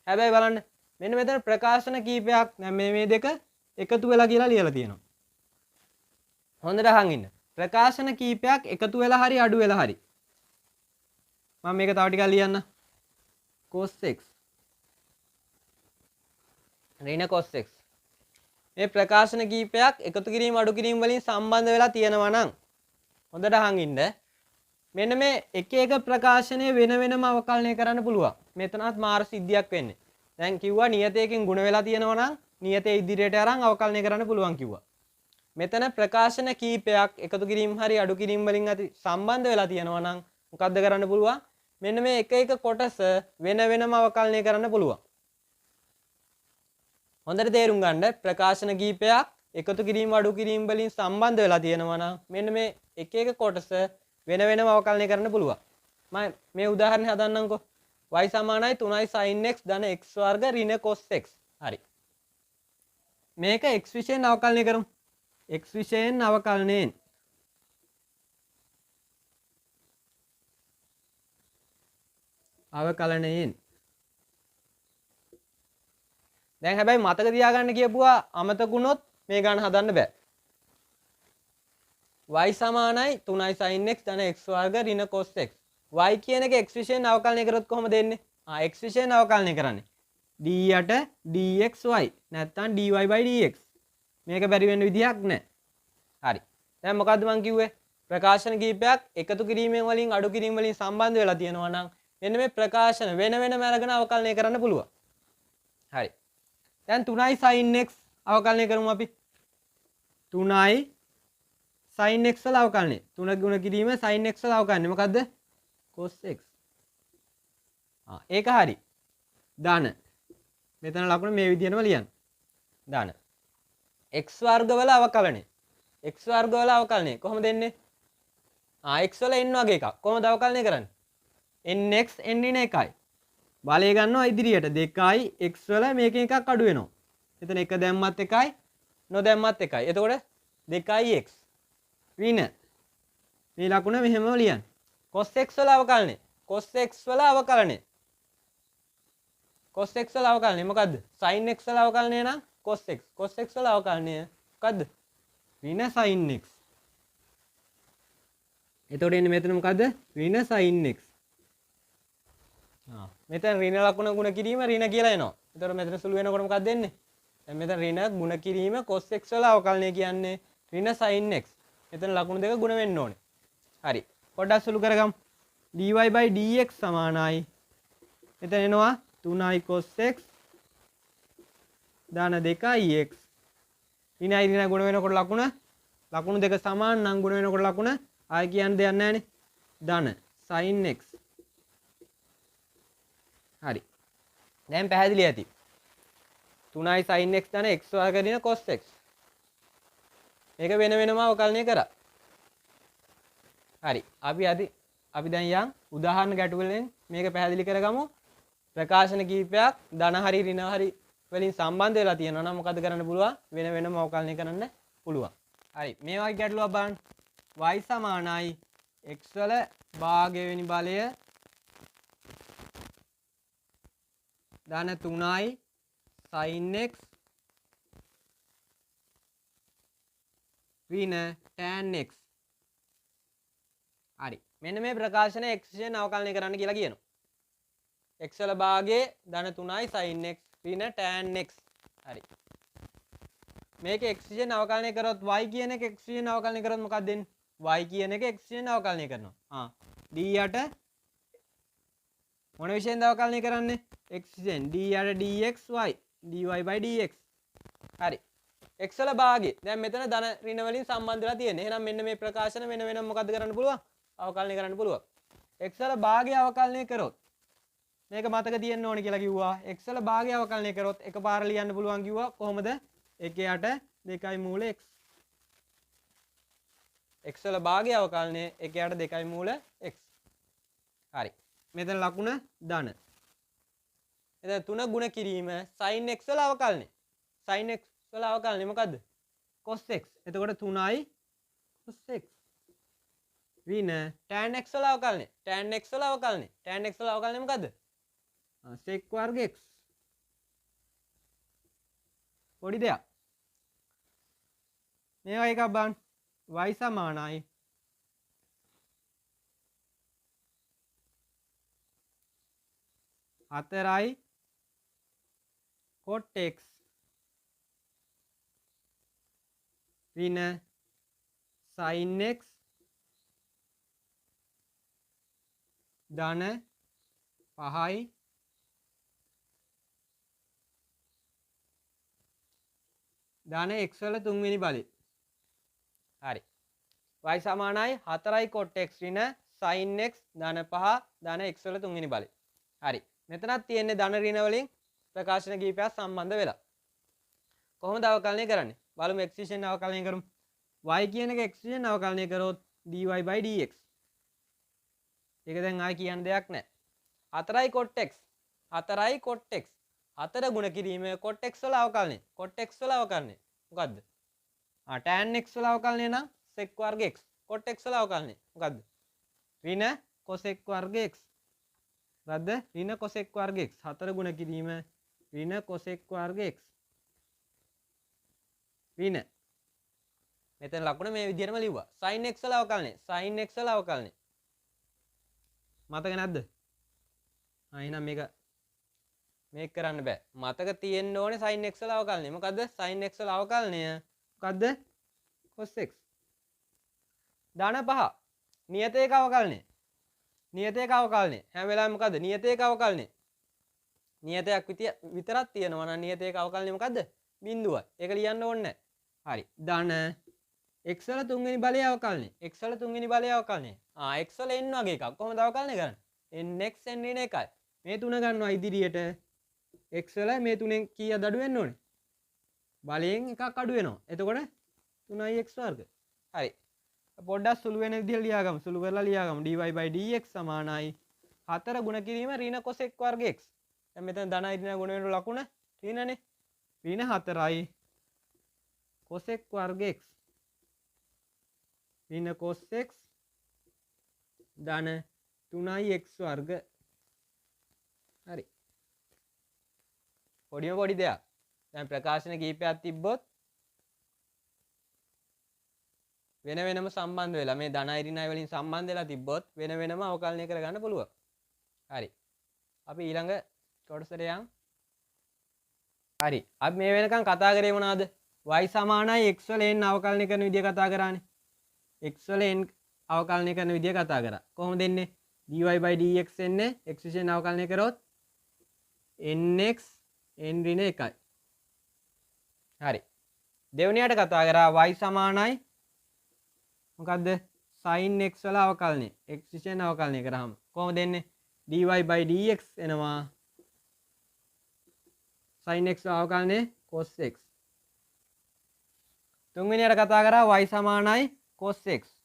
හැබැයි බලන්න මෙන්න මෙතන ප්‍රකාශන කීපයක් දැන් මේ දෙක එකතු වෙලා කියලා ලියලා තියෙනවා. හොඳට අහන් ඉන්න. ප්‍රකාශන කීපයක් එකතු වෙලා හරි අඩු වෙලා හරි. මම මේක තව ටිකක් ලියන්න. cos x ඍණ cos x. මේ ප්‍රකාශන කීපයක් එකතු කිරීම අඩු කිරීම වලින් සම්බන්ධ වෙලා තියෙනවා නම් හොඳට අහන් ඉන්න. මෙන්න මේ එක එක ප්‍රකාශනය වෙන වෙනම අවකලනය කරන්න පුළුවන්. මෙතනත් මාර සිද්ධියක් වෙන්නේ. දැන් කිව්වා නියතයකින් ಗುಣ වෙලා තියෙනවා නම් නියතයේ ඉදිරියට අරන් අවකලනය කරන්න පුළුවන් කිව්වා. මෙතන ප්‍රකාශන කීපයක් එකතු කිරීම හරි අඩු කිරීම වලින් සම්බන්ධ වෙලා තියෙනවා නම් මොකද්ද කරන්න පුළුවන්? මෙන්න මේ එක එක කොටස වෙන වෙනම අවකලනය කරන්න පුළුවන්. හොඳට තේරුම් ගන්න ප්‍රකාශන කීපයක් එකතු කිරීම අඩු කිරීම වලින් සම්බන්ධ වෙලා තියෙනවා නම් මෙන්න මේ එක එක කොටස වෙන වෙනම අවකලනය කරන්න පුළුවන්. මම මේ උදාහරණය හදන්නම්කෝ. y සමානයි 3i sin x ධන x වර්ග ඍණ cos x. හරි. මේක x විශයෙන් අවකලනය කරමු. x විශයෙන් අවකලනයෙන් දැන් හැබැයි මතක තියාගන්න කියපුවා අමතකුණොත් මේ ගන්න හදන්න බෑ. y සමානයි 3i sin x ධන x වර්ග ඍණ cos x. y කියන එක x විශයෙන් අවකලනය කරොත් කොහොමද එන්නේ? x විශයෙන් අවකලනය කරන්නේ d යට dxy නැත්නම් dy/dx. මේක බැරි වෙන්න විදිහක් නැහැ. හරි. දැන් මොකද්ද මං කිව්වේ? ප්‍රකාශන කීපයක් එකතු කිරීමෙන් වලින් අඩු කිරීම වලින් සම්බන්ධ වෙලා තියෙනවා නම් මෙන්න මේ ප්‍රකාශන වෙන වෙනම අරගෙන අවකලනය කරන්න පුළුවන්. හරි. දැන් 3i sin x අවකලනය කරමු අපි. 3i sin x වල අවකලනය. 3 ගුණ කිරීම sin x වල අවකලනය මොකද්ද? cos x. ඒක හරි. ධන. මෙතන ලකුණ මේ විදිහටම ලියන්න. ධන. x වර්ග වල අවකලනය. x වර්ග වල අවකලනය කොහොමද එන්නේ? x වල n වගේ එකක්. කොහොමද අවකලනය කරන්නේ? nx n ඍණ 1යි. බලය ගන්නවා ඉදිරියට 2යි x වල මේකෙන් එකක් අඩු වෙනවා. එතන 1 දැම්මත් 1යි නොදැම්මත් 1යි. එතකොට 2යි x ඍණ. මේ ලකුණ මෙහෙම ලියන්න. cos x වල අවකලනය. cos x වල අවකලනය. cos x වල අවකලනය මොකද්ද? sin x වල අවකලනය නම් cos x. cos x වල අවකලනය මොකද්ද? ඍණ sin x. එතකොට එන්නේ මෙතන මොකද්ද? ඍණ sin x. මෙතන ඍණ ලකුණ ගුණ කිරීම ඍණ කියලා එනවා. එතකොට මෙතන සුළු වෙනකොට මොකක්ද එන්නේ? දැන් මෙතන ඍණ ගුණ කිරීම cos x වල අවකලනය කියන්නේ ඍණ sin x. මෙතන ලකුණු දෙක ගුණ වෙන්න ඕනේ. හරි. පොඩ්ඩක් සුළු කරගමු. dy/dx සමානයි. මෙතන එනවා 3i cos x ධන 2i x. ඍණයි ඍණ ගුණ වෙනකොට ලකුණු දෙක සමාන නම් ගුණ වෙනකොට ලකුණ ආය කියන්න දෙයක් නැහැනේ. ධන sin x. හරි. දැන් පැහැදිලි ඇති. 3i sin x ධන x වර්ග ඍණ cos x. මේක වෙන වෙනම අවකලනය කරා. හරි. අපි දැන් යම් උදාහරණ ගැටු වලින් මේක පැහැදිලි කරගමු. ප්‍රකාශන කීපයක් ධන හරි ඍණ හරි වලින් සම්බන්ධ වෙලා තියෙනවා නම් මොකද කරන්න පුළුවන්? වෙන වෙනම අවකලනය කරන්න පුළුවන්. හරි. මේ වගේ ගැටලුවක් බලන්න. y සමානයි x වල භාගය වෙනි බලය ධන 3i sin x ඍණ tan x. හරි. මෙන්න මේ ප්‍රකාශනය x විශයෙන් අවකලනය කරන්න කියලා කියනවා. x වල භාගයේ ධන 3i sin x ඍණ tan x. හරි. මේක x විශේෂයෙන් අවකලනය කරොත් y කියන එක x විශේෂයෙන් අවකලනය කරොත් මොකක්ද දෙන්නේ? y කියන එක x විශේෂයෙන් අවකලනය කරනවා. d යට මොන විශේෂයෙන්ද අවකලනය කරන්නේ? x විශේෂයෙන් d යට dx y dy by dx. හරි. x වල භාගය. දැන් මෙතන ධන ඍණ වලින් සම්බන්ධ වෙලා තියෙන්නේ. එහෙනම් මෙන්න මේ ප්‍රකාශන වෙන වෙනම මොකද්ද කරන්න පුළුවන්? අවකලනය කරන්න පුළුවන්. x වල භාගය අවකලනය කරොත් මේක මතක තියෙන්න ඕනේ කියලා කිව්වා. x වල භාගය අවකලනය කරොත් එකපාර ලියන්න පුළුවන් කිව්වා. කොහොමද? 1 යට 2 මූල x. x වල භාගය අවකලනය 1 යට 2 මූල x. හරි. මෙතන ලකුණ ධන. එතන 3 ගුණ කිරීම sin x වල අවකලනය. sin x වල අවකලනය මොකද්ද? cos x. එතකොට 3i cos x. ඍණ tan x වල අවකලනය. tan x වල අවකලනය. tan x වල අවකලනය මොකද්ද? sec වර්ග x. පොඩි දෙයක්. මේවා එකක් බලන්න. y සමානයි හතරයි cot x ඍණ sin x ධන 5යි ධන x වල තුන්වෙනි බලය. හරි. y සමානයි 4යි cot x ඍණ sin x ධන 5 ධන x වල තුන්වෙනි බලය. හරි. මෙතනත් තියෙන්නේ ධන ඍණ වලින් ප්‍රකාශන කීපයක් සම්බන්ධ වෙලා. කොහොමද අවකලනය කරන්නේ? බලමු x විශේෂයෙන් අවකලනය කරමු. y කියන එක x විශේෂයෙන් අවකලනය කරොත් dy by dx. ඒක දැන් ආයි කියන්න දෙයක් නැහැ. 4යි cot x 4යි cot x 4 ගුණ කිරීම cot x වල අවකලනය. cot x වල අවකලනය මොකද්ද? tan x වල අවකලනය නම් sec වර්ග x. cot x වල අවකලනය මොකද්ද? ඍණ cosec වර්ග x. රද්ද ඍණ cosec වර්ග x. 4 ගුණ කිරීම ඍණ cosec වර්ග x. ඍණ මෙතන ලකුණ මේ විදිහටම ලිව්වා. sin x වල අවකලනය. sin x වල අවකලනය. මතක නැද්ද? එහෙනම් මේක කරන්න බෑ. මතක තියෙන්න ඕනේ sin x වල අවකලනය. මොකද්ද? sin x වල අවකලනය මොකද්ද? cos x. ධන 5. නියත ඒක අවකලනය. නියත ඒක අවකලනය. හැම වෙලාවෙම මොකද්ද? නියත ඒක අවකලනය. නියතයක් විතරක් තියෙනවා නම් නියත ඒක අවකලනය මොකද්ද? බිඳුවයි. ඒක ලියන්න ඕනේ නැහැ. හරි. ධන x වල තුන්වෙනි බලය අවකලනය. x වල තුන්වෙනි බලය අවකලනය. x වල n වගේ එකක්. කොහොමද අවකලනය කරන්නේ? nx n ඍණ 1යි. මේ තුන ගන්නවා ඉදිරියට. x වල මේ තුනෙන් කීයද අඩු වෙන්න ඕනේ? බලයෙන් එකක් අඩු වෙනවා. එතකොට 3ix වර්ග. හරි. පොඩ්ඩක් සුළු වෙන විදිහට ලියාගමු. සුළු කරලා ලියාගමු. dy by dx සමානයි 4 ගුණ කිරීම ඍණ cosec වර්ග x. දැන් මෙතන ධනයි ඍණ ගුණ වෙන ලකුණ ඍණනේ. ඍණ 4යි cosec වර්ග x. ඍණ cos x ධන 3ix වර්ග. හරි. පොඩි දෙයක්. දැන් ප්‍රකාශන කීපයක් තිබ්බොත් වෙන වෙනම සම්බන්ධ වෙලා මේ ධනයි ඍණයි වලින් සම්බන්ධ වෙලා තිබ්බොත් වෙන වෙනම අවකලනය කරගන්න පුළුවන්. හරි. අපි ඊළඟ කොටසට යමු. හරි. අපි මේ වෙනකන් කතා කරේ මොනවද? y සමානයි x වල n අවකලනය කරන විදිය කතා කරානේ. x වල n අවකලනය කරන විදිය කතා කරා. කොහොමද එන්නේ? dy by dx එන්නේ x විශේෂයෙන් අවකලනය කරොත් nx n ඍණ 1යි. හරි. දෙවෙනියට කතා කරා y සමානයි මොකද්ද? sin x වල අවකලනය. x විශේෂයෙන් අවකලනය කරාම කොහොමද එන්නේ? dy by dx එනවා sin x අවකලනය cos x. තුන්වෙනියට කතා කරා y සමානයි cos x.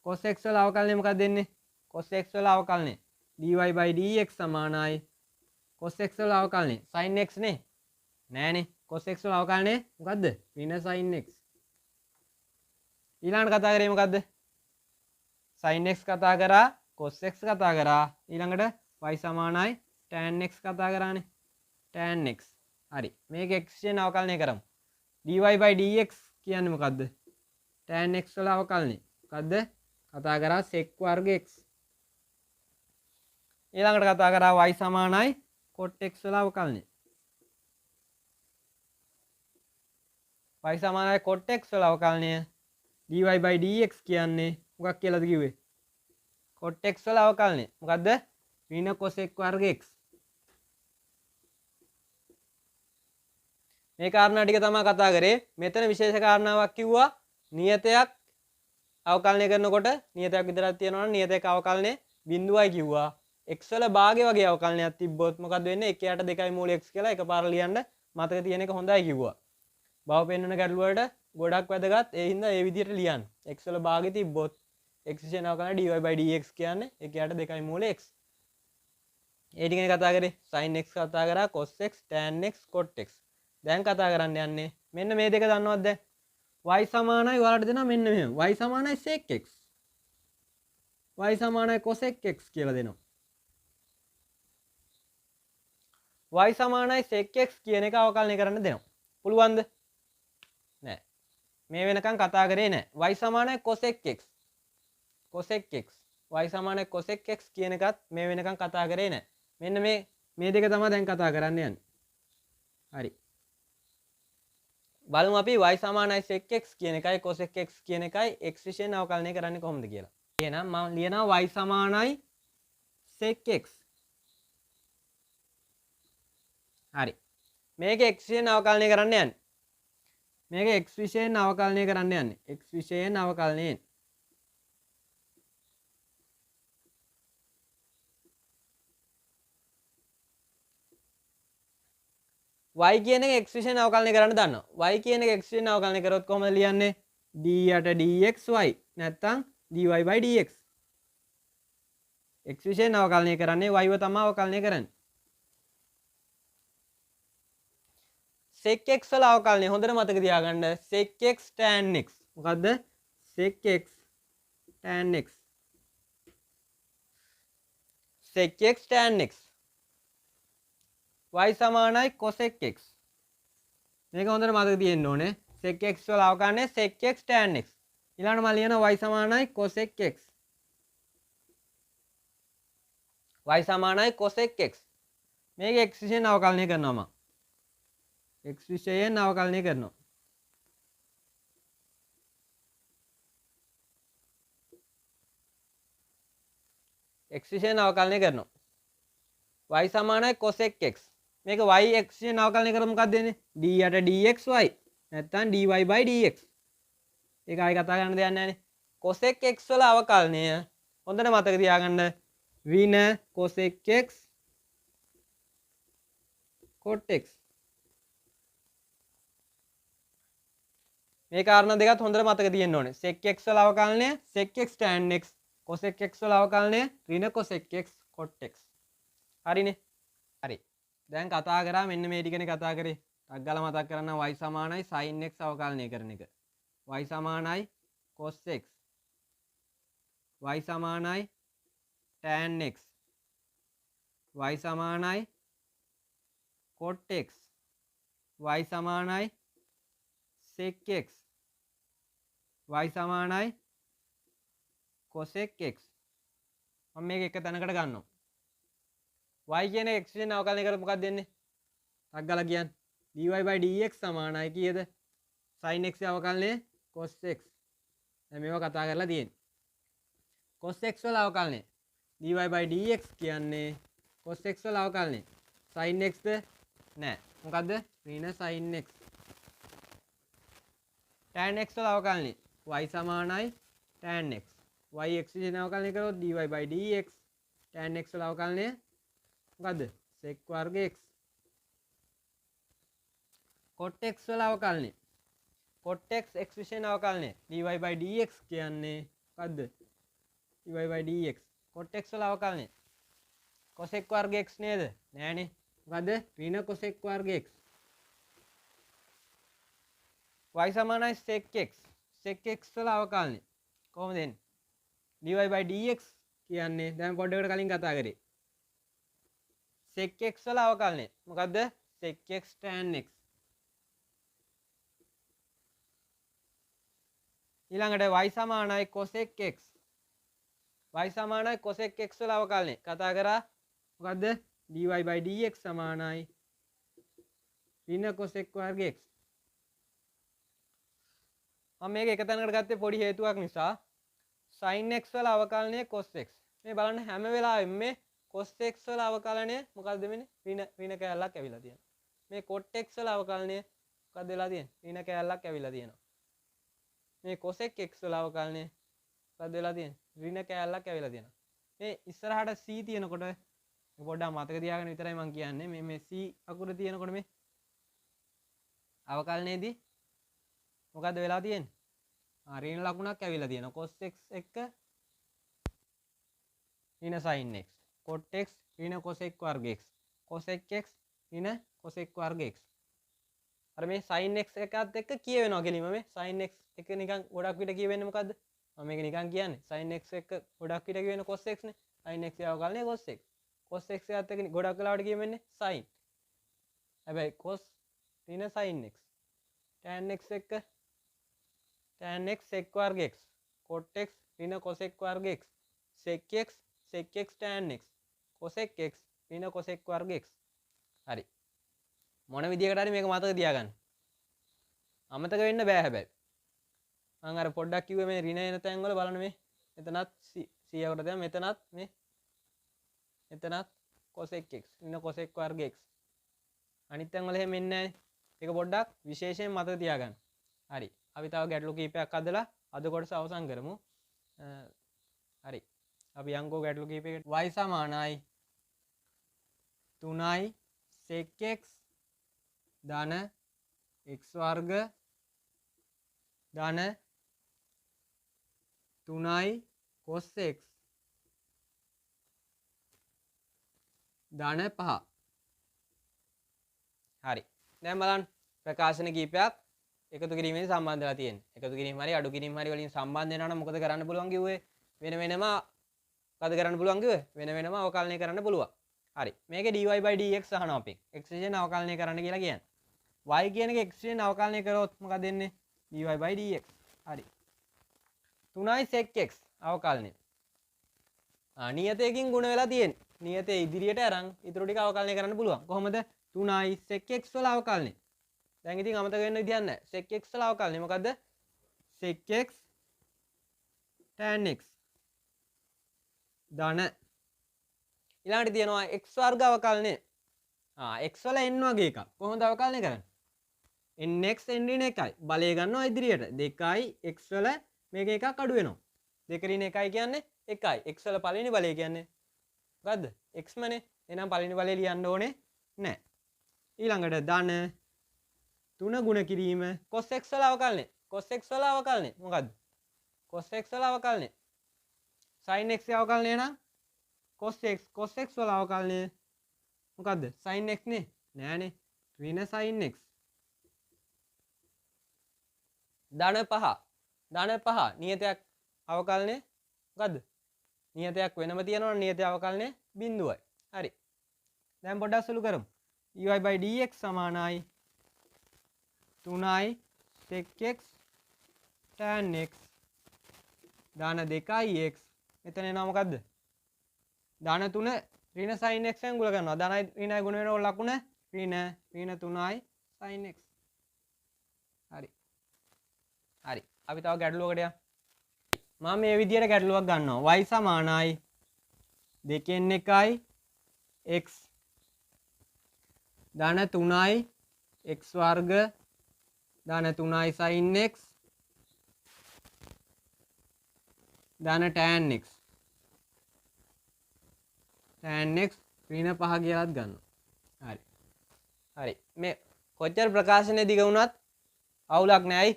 cos x වල අවකලනය මොකක්ද දෙන්නේ? cos x වල අවකලනය dy by dx සමානයි cos x වල අවකලනය sin x නේ. නෑනේ. cos x වල අවකලනය මොකද්ද? ඍණ sin x. ඊළඟට කතා කරේ මොකද්ද? sin x කතා කරා, cos x කතා කරා. ඊළඟට y සමානයි tan x කතා කරානේ. tan x. හරි. මේක x විශේෂයෙන් අවකලනය කරමු. dy by dx කියන්නේ මොකද්ද? tan x වල අවකලනය. මොකද්ද? කතා කරා sec වර්ග x. ඊළඟට කතා කරා y සමානයි cot x වල අවකලනය. y සමානයි cot x වල අවකලනය dy by dx කියන්නේ මොකක් කියලාද කිව්වේ? cot x වල අවකලනය. මොකද්ද? ඍණ cosec වර්ග x. මේ කාරණා ටික තමයි කතා කරේ. මෙතන විශේෂ කාරණාවක් කිව්වා. නියතයක් අවකලනය කරනකොට නියතයක් විතරක් තියෙනවා නම් නියතයක අවකලනය 0යි කිව්වා. x වල භාගය වගේ අවකලනයක් තිබ්බොත් මොකද වෙන්නේ? 1 යට 2යි මූල x කියලා එකපාර ලියන්න මතක තියෙන එක හොඳයි කිව්වා. බව පෙන්වන ගැටළු වලට ගොඩක් වැදගත්. ඒ හින්දා ඒ විදිහට ලියන්න. x වල භාගය තිබ්බොත් x විශේෂ අවකලන dy by dx කියන්නේ 1 යට 2යි මූල x. ඒ ටිකනේ කතා කරේ. sin x කතා කරා, cos x, tan x, cot x. දැන් කතා කරන්න යන්නේ මෙන්න මේ දෙක දන්නවද දැන්? y සමානයි ඔයාලට දෙනවා මෙන්න මෙහෙම. y සමානයි sec x. y සමානයි cosec x කියලා දෙනවා. y සමානයි sec x කියන එක අවකලනය කරන්න දෙනවා. පුළුවන්ද? නෑ. මේ වෙනකන් කතා කරේ නෑ. y සමානයි cosec x. cosec x. y සමානයි cosec x කියන එකත් මේ වෙනකන් කතා කරේ නෑ. මෙන්න මේ දෙක තමයි දැන් කතා කරන්න යන්නේ. හරි. බලමු අපි y සමානයි sec x කියන එකයි cosec x කියන එකයි x විශේෂයෙන් අවකලනය කරන්නේ කොහොමද කියලා. එහෙනම් මම ලියනවා y සමානයි sec x. හරි. මේක x විශේෂයෙන් අවකලනය කරන්න යන්නේ. මේක x විශේෂයෙන් අවකලනය කරන්න යන්නේ. x විශේෂයෙන් අවකලනයෙන්. y කියන එක x විශේෂයෙන් අවකලනය කරන්න දන්නවා. y කියන එක x විශේෂයෙන් අවකලනය කරොත් කොහොමද ලියන්නේ? d යට dxy නැත්නම් dy by dx. x විශේෂයෙන් අවකලනය කරන්නේ y ව තමයි අවකලනය කරන්නේ. sec x වල අවකලනය හොඳට මතක තියාගන්න. sec x tan x. මොකද්ද? sec x tan x. sec x tan x. y සමානයි cosec x. මේක හොඳට මතක තියෙන්න ඕනේ. sec x වල අවකලනය sec x tan x. ඊළඟට මම ලියනවා y සමානයි cosec x. y සමානයි cosec x. මේක x විශේෂයෙන් අවකලනය කරනවා මම. x විශේෂයෙන් අවකලනය කරනවා. x විශේෂයෙන් අවකලනය කරනවා. y සමානයි cosec x. මේක y x විශේෂයෙන් අවකලනය කරොත් මොකක්ද වෙන්නේ? d යට dxy නැත්නම් dy by dx. ඒක ආයි කතා කරන්න දෙයක් නැහැ නේ. cosec x වල අවකලනය හොඳට මතක තියාගන්න. ඍණ cosec x cot x. මේ කාරණා දෙකත් හොඳට මතක තියෙන්න ඕනේ. sec x වල අවකලනය sec x tan x, cosec x වල අවකලනය ඍණ cosec x cot x. හරිනේ? හරි. දැන් කතා කරා මෙන්න මේ ටිකනේ කතා කරේ. ටක් ගාලා මතක් කරන්න y සමානයි sin x අවකලනය කරන එක. y සමානයි cos x. y සමානයි tan x. y සමානයි cot x. y සමානයි sec x. y සමානයි cosec x. මම මේක එක තැනකට ගන්නවා. y කියන x විශේෂයෙන් අවකලනය කරලා මොකක්ද දෙන්නේ? ටක් ගාලා කියන්න. dy by dx සමානයි කීයද? sin x අවකලනය cos x. දැන් මේවා කතා කරලා තියෙන්නේ. cos x වල අවකලනය dy by dx කියන්නේ cos x වල අවකලනය. sin x ද නෑ. මොකද්ද? ඍණ sin x. tan x වල අවකලනය y සමානයි tan x. y x විශේෂයෙන් අවකලනය කරොත් dy by dx. tan x වල අවකලනය මොකද්ද? sec වර්ග x. cot x වල අවකලනය cot x x විශේෂයෙන් අවකලනය dy by dx කියන්නේ මොකද්ද? dy by dx. cot x වල අවකලනය cosec වර්ග x නේද? නෑනේ. මොකද්ද? ඍණ cosec වර්ග x. y සමානයි sec x. sec x වල අවකලනය කොහොමද එන්නේ? dy by dx කියන්නේ දැන් පොඩ්ඩකට කලින් කතා කරේ. sec x වල අවකලනය මොකද්ද? sec x tan x. ඊළඟට y සමානයි cosec x. y සමානයි cosec x වල අවකලනය කතා කරා මොකද්ද? dy by dx සමානයි ඍණ cos x වර්ග x. මම මේක එක තැනකට ගත්තේ පොඩි හේතුවක් නිසා. sin x වල අවකලනය cos x. මේ බලන්න හැම වෙලාවෙම මේ cos x වල අවකලනය මොකක්ද වෙන්නේ? ඍණ කෑල්ලක් ඇවිල්ලා තියෙනවා. මේ cot x වල අවකලනය මොකක්ද වෙලා තියෙන්නේ? ඍණ කෑල්ලක් ඇවිල්ලා තියෙනවා. මේ cosec x වල අවකලනය මොකක්ද වෙලා තියෙන්නේ? ඍණ කෑල්ලක් ඇවිල්ලා තියෙනවා. මේ ඉස්සරහට c තියෙනකොට පොඩ්ඩක් මතක තියාගන්න විතරයි මම කියන්නේ. මේ c අකුර තියෙනකොට මේ අවකලනයේදී මොකද්ද වෙලා තියෙන්නේ? ඍණ ලකුණක් ඇවිල්ලා තියෙනවා. cos x එක ඍණ sin x, cot x ඍණ cosec වර්ග x, cosec x ඍණ cosec වර්ග x. අර මේ sin x එකත් එක්ක කියවෙනවා කෙලින්ම මේ sin x එක නිකන් ගොඩක් විට කියවෙන්නේ මොකද්ද? මම මේක නිකන් කියන්නේ sin x එක ගොඩක් විට කියවෙන cos x නේ. sin x යවකල්නේ cos x. cos x එකත් එක්ක ගොඩක් වෙලාවට කියවෙන්නේ sin. හැබැයි cos ඍණ sin x. tan x එක tan x sec වර්ග x, cot x ඍණ cosec වර්ග x, sec x tan x, cosec x ඍණ cosec වර්ග x. හරි. මොන විදියකට හරි මේක මතක තියාගන්න. අමතක වෙන්න බෑ හැබැයි. මම අර පොඩ්ඩක් කිව්වේ මේ ඍණ එන තැන් වල බලන්න මේ. එතනත් 100කට දැන් මෙතනත් මේ එතනත් cosec x ඍණ cosec වර්ග x. අනිත් තැන් වල එහෙම එන්නේ නැහැ. ඒක පොඩ්ඩක් විශේෂයෙන් මතක තියාගන්න. හරි. අපි තව ගැටලු කීපයක් අදලා අද කොටස අවසන් කරමු. හරි. අපි යන්කෝ ගැටලු කීපයකට y සමානයි 3i sec x ධන x වර්ග ධන 3i cos x ධන 5. හරි. දැන් බලන්න ප්‍රකාශන කීපයක් එකතු කිරීමේ සම්බන්ධ වෙලා තියෙන්නේ. එකතු කිරීම හරි අඩු කිරීම හරි වලින් සම්බන්ධ වෙනවා නම් මොකද කරන්න පුළුවන් කිව්වේ? වෙන වෙනම මොකද කරන්න පුළුවන් කිව්වේ? වෙන වෙනම අවකලනය කරන්න පුළුවන්. හරි. මේකේ dy by dx අහනවා අපි. x විශේෂයෙන් අවකලනය කරන්න කියලා කියන්නේ. y කියන එක x විශේෂයෙන් අවකලනය කරොත් මොකද වෙන්නේ? dy by dx. හරි. 3i sec x අවකලනය. නියතයකින් ගුණ වෙලා තියෙන්නේ. නියතේ ඉදිරියට අරන් ඊටු ටික අවකලනය කරන්න පුළුවන්. කොහොමද? 3i sec x වල අවකලනය. දැන් ඉතින් අමතක වෙන්න විදියක් නැහැ. sec x වල අවකලනය මොකද්ද? sec x tan x ධන ඊළඟට තියෙනවා x වර්ග අවකලනය. x වල n වගේ එකක්. කොහොමද අවකලනය කරන්නේ? nx n ඍණ 1යි. බලය ගන්නවා ඉදිරියට. 2යි x වල මේක එකක් අඩු වෙනවා. 2 ඍණ 1යි කියන්නේ 1යි. x වල පළවෙනි බලය කියන්නේ මොකද්ද? x මනේ. එහෙනම් පළවෙනි බලය ලියන්න ඕනේ නැහැ. ඊළඟට ධන 3 ගුණ කිරීම cos x වල අවකලනය. cos x වල අවකලනය මොකද්ද? cos x වල අවකලනය. sin x අවකලනය නම් cos x වල අවකලනය මොකද්ද? sin x නේ. නෑනේ. ඍණ sin x. ධන 5. ධන 5 නියතයක් අවකලනය මොකද්ද? නියතයක් වෙනම තියෙනවා නියතය අවකලනය බිඳුවයි. හරි. දැන් පොඩ්ඩක් සුළු කරමු. dy by dx සමානයි 3i sec x tan x ධන 2i x. මෙතන එනවා මොකද්ද? ධන 3 ඍණ sin x ෙන් ගුණ කරනවා. ධනයි ඍණයි ගුණ වෙනකොට ලකුණ ඍණ 3i sin x. හරි. හරි. අපි තව ගැටලුවකට යමු. මම මේ විදියට ගැටලුවක් ගන්නවා. y සමානයි 2n 1i x ධන 3i x වර්ග ධන 3i sin x ධන tan x. tan x ඍණ 5 කියලාත් ගන්නවා. හරි. හරි. මේ කොච්චර ප්‍රකාශනයේ දිග වුණත් අවුලක් නැහැයි.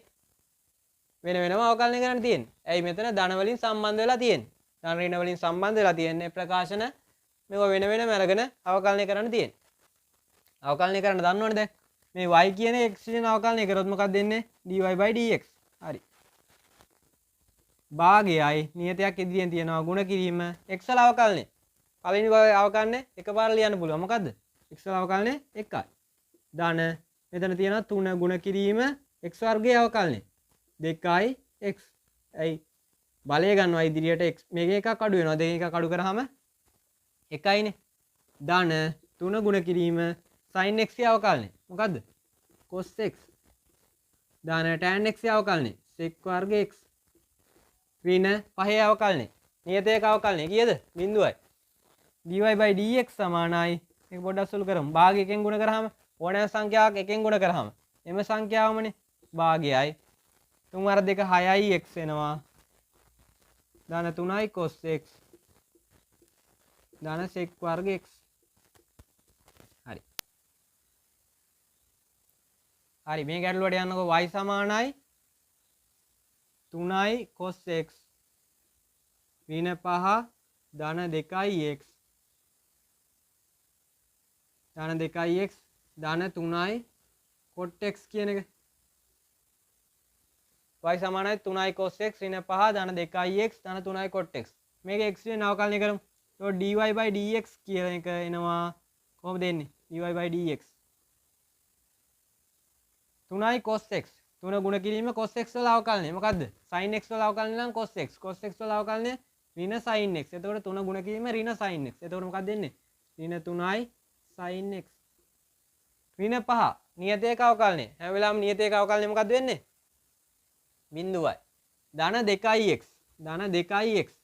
වෙන වෙනම අවකලනය කරන්න තියෙන්නේ. ඇයි මෙතන ධන වලින් සම්බන්ධ වෙලා තියෙන්නේ. ධන ඍණ වලින් සම්බන්ධ වෙලා තියෙන්නේ ප්‍රකාශන මේවා වෙන වෙනම අරගෙන අවකලනය කරන්න තියෙන්නේ. අවකලනය කරන්න දන්නවනේ දැන්. මේ y කියන x විශේෂණ අවකලනය කරොත් මොකක්ද දෙන්නේ? dy by dx. හරි. භාගයයි නියතයක් ඉදිරියෙන් තියනවා ගුණ කිරීම x වල අවකලනය. පළවෙනි භාගයේ අවකලනය එකපාර ලියන්න පුළුවන්. මොකද්ද? x වල අවකලනය 1යි. ධන මෙතන තියෙනවා 3 ගුණ කිරීම x වර්ගයේ අවකලනය 2යි x. ඇයි බලය ගන්නවා ඉදිරියට x මේක එකක් අඩු වෙනවා. දෙක එකක් අඩු කරාම 1යිනේ. ධන 3 ගුණ කිරීම sin x ගේ අවකලනය. මොකද්ද? cos x. ධන tan x ගේ අවකලනය sec වර්ග x. ඍණ 5 අවකලනය. නියතයක අවකලනය කීයද? 0යි. dy by dx සමානයි මේක පොඩ්ඩක් සුළු කරමු. භාගය එකෙන් ගුණ කරාම ඕනෑම සංඛ්‍යාවක් එකෙන් ගුණ කරාම එම සංඛ්‍යාවමනේ භාගයයි. 3 වර 2 6යි x වෙනවා. ධන 3යි cos x. ධන sec වර්ග x. හරි. හරි මේ ගැටලුවට යන්නකෝ y සමානයි 3යි cos x ඍණ 5 ධන 2යි x ධන 2යි x ධන 3යි cot x කියන එක y සමානයි 3යි cos x ඍණ 5 ධන 2යි x ධන 3යි cot x මේක x වෙන අවකලනය කරමු. එතකොට dy by dx කියන එක එනවා කොහොමද එන්නේ? dy by dx 3යි cos x 3 ගුණ කිරීම cos x වල අවකලනය මොකද්ද? sin x වල අවකලනය නම් cos x cos x වල අවකලනය ඍණ sin x. එතකොට 3 ගුණ කිරීම ඍණ sin x. එතකොට මොකක්ද එන්නේ? ඍණ 3යි sin x. ඍණ 5 නියතයක අවකලනය. හැම වෙලාවෙම නියතයක අවකලනය මොකද්ද වෙන්නේ? බිඳුවයි. ධන 2යි x ධන 2යි x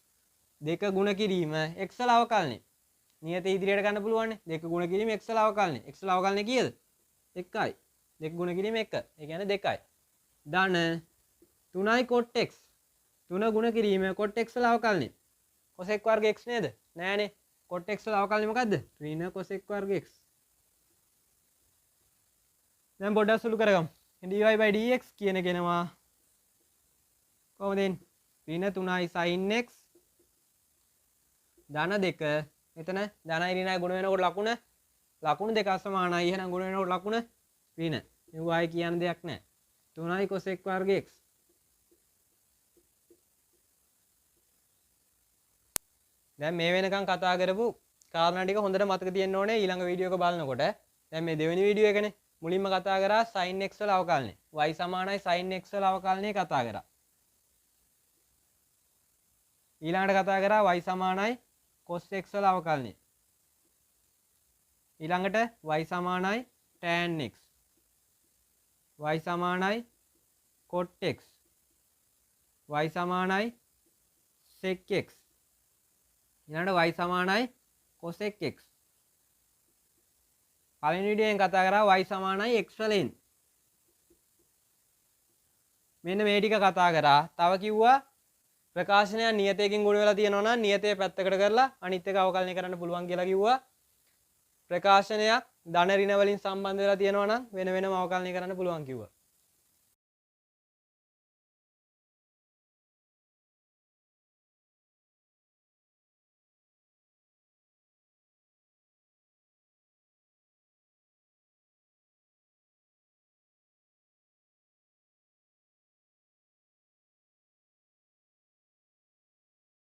2 ගුණ කිරීම x වල අවකලනය. නියත ඉදිරියට ගන්න පුළුවන් නේ. 2 ගුණ කිරීම x වල අවකලනය. x වල අවකලනය කීයද? 1යි. 2 ගුණ කිරීම 1. ඒ කියන්නේ 2යි. ධන 3යි cot x 3 ගුණ කිරීම cot x වල අවකලනය. cosec වර්ග x නේද? නෑනේ. cot x වල අවකලනය මොකද්ද? ඍණ cosec වර්ග x. දැන් පොඩ්ඩක් සුළු කරගමු. dy by dx කියන කෙනවා කොහොමද එන්නේ? ඍණ 3යි sin x ධන 2 මෙතන ධනයි ඍණයි ගුණ වෙනකොට ලකුණු දෙක සමානයි. එහෙනම් ගුණ වෙනකොට ලකුණ ඍණ. මෙවයි කියන දෙයක් නැහැ. 3යි cosec වර්ග x. දැන් මේ වෙනකන් කතා කරපු කාරණා ටික හොඳට මතක තියෙන්න ඕනේ ඊළඟ වීඩියෝ එක බලනකොට. දැන් මේ දෙවෙනි වීඩියෝ එකනේ මුලින්ම කතා කරා sin x වල අවකලනය. y සමානයි sin x වල අවකලනය කතා කරා. ඊළඟට කතා කරා y සමානයි cos x වල අවකලනය. ඊළඟට y සමානයි tan x. y සමානයි cot x. y සමානයි sec x. ඊළඟට y සමානයි cosec x. පළවෙනි වීඩියෝෙන් කතා කරා y සමානයි x වල n. මෙන්න මේ ටික කතා කරා. තව කිව්වා ප්‍රකාශනය නියතයකින් ගුණ වෙලා තියෙනවා නම් නියතය පැත්තකට කරලා අනිත් එක අවකලනය කරන්න පුළුවන් කියලා කිව්වා. ප්‍රකාශනයක් ධන ඍණ වලින් සම්බන්ධ වෙලා තියෙනවා නම් වෙන වෙනම අවකලනය කරන්න පුළුවන් කිව්වා.